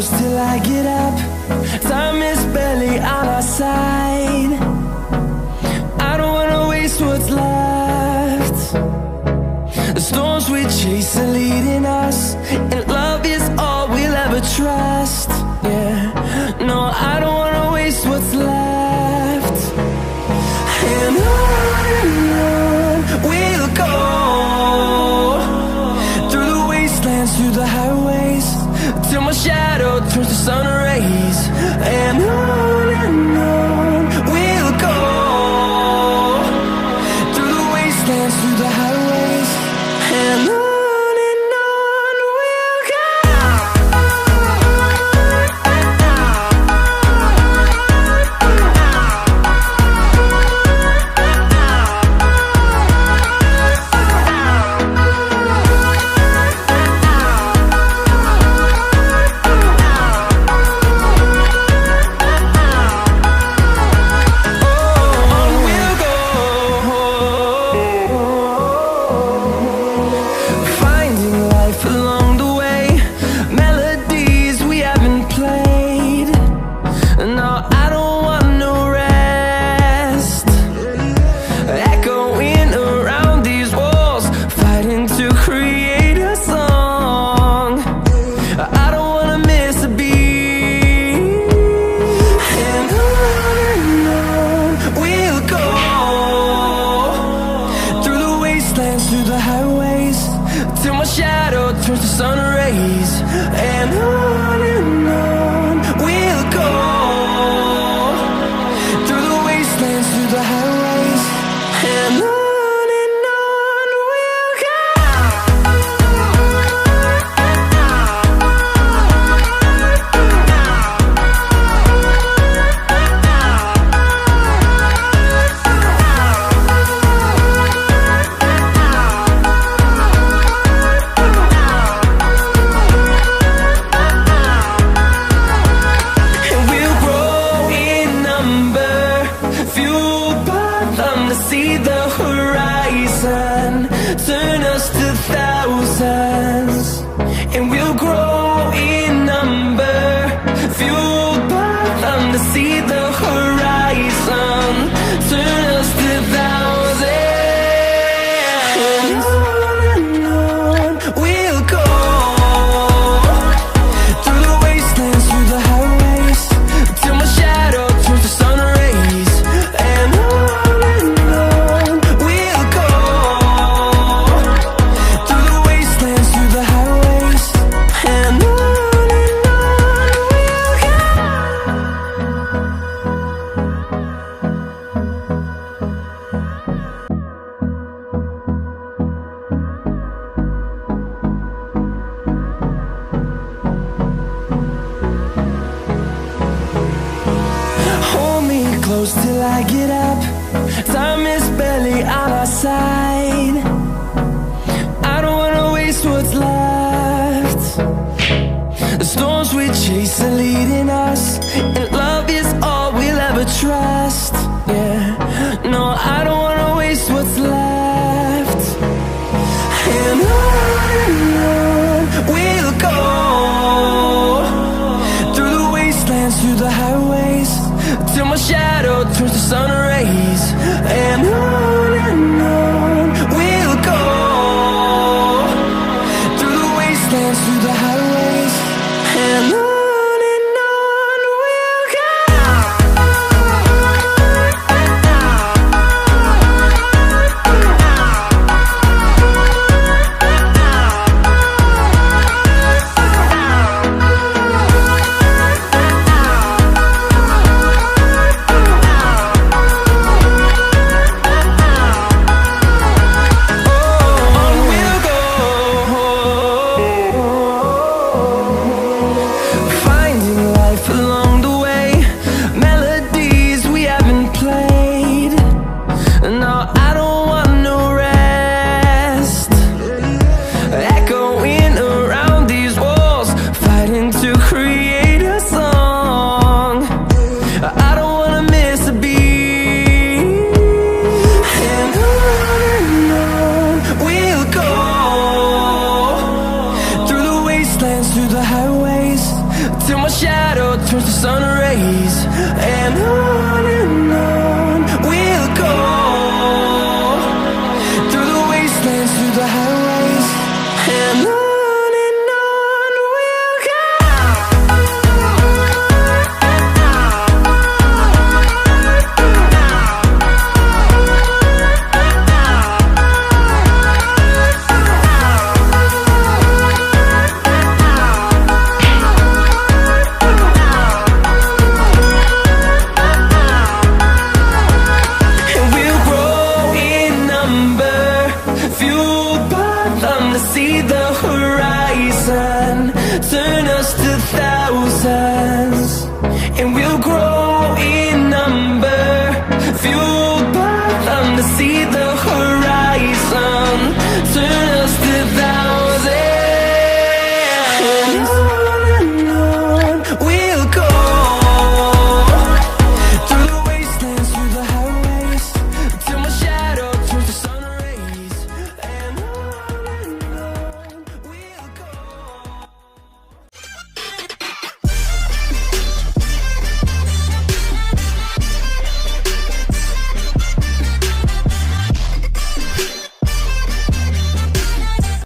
close till I get up. Time is barely on our side. I don't wanna waste what's left. The storms we chase are leading us, and love is all we'll ever trust. Yeah, no, I don't wanna waste what's left. And on we'll go, through the wastelands, through the highways, till my shadow turns to sun rays. And on we'll go, through the wastelands, through the highways, and on we'll go. Through the highways, till my shadow turns to sun rays. And on we'll go, through the wastelands, through the highways, and on we'll go. See the horizon, turn us to thousands, and we'll grow in number, fueled by them. To see the horizon, turn us to thousands, and on we'll go, through the wastelands, through the highways, till my shadow turns to sun rays. And close till I get up. Time is barely on our side. I don't wanna waste what's left. The storms we chase are leading us, and love is all we'll ever trust. Yeah, no, I don't wanna waste what's left. And on we'll go, through the wastelands, through the highways, till my shadow turns to sun rays. And on we'll go, through the wastelands, through the highways, and on we'll go. ways, and on we'll go, through the wastelands, through the highways, and on we'll go. See the horizon, turn us to thousands.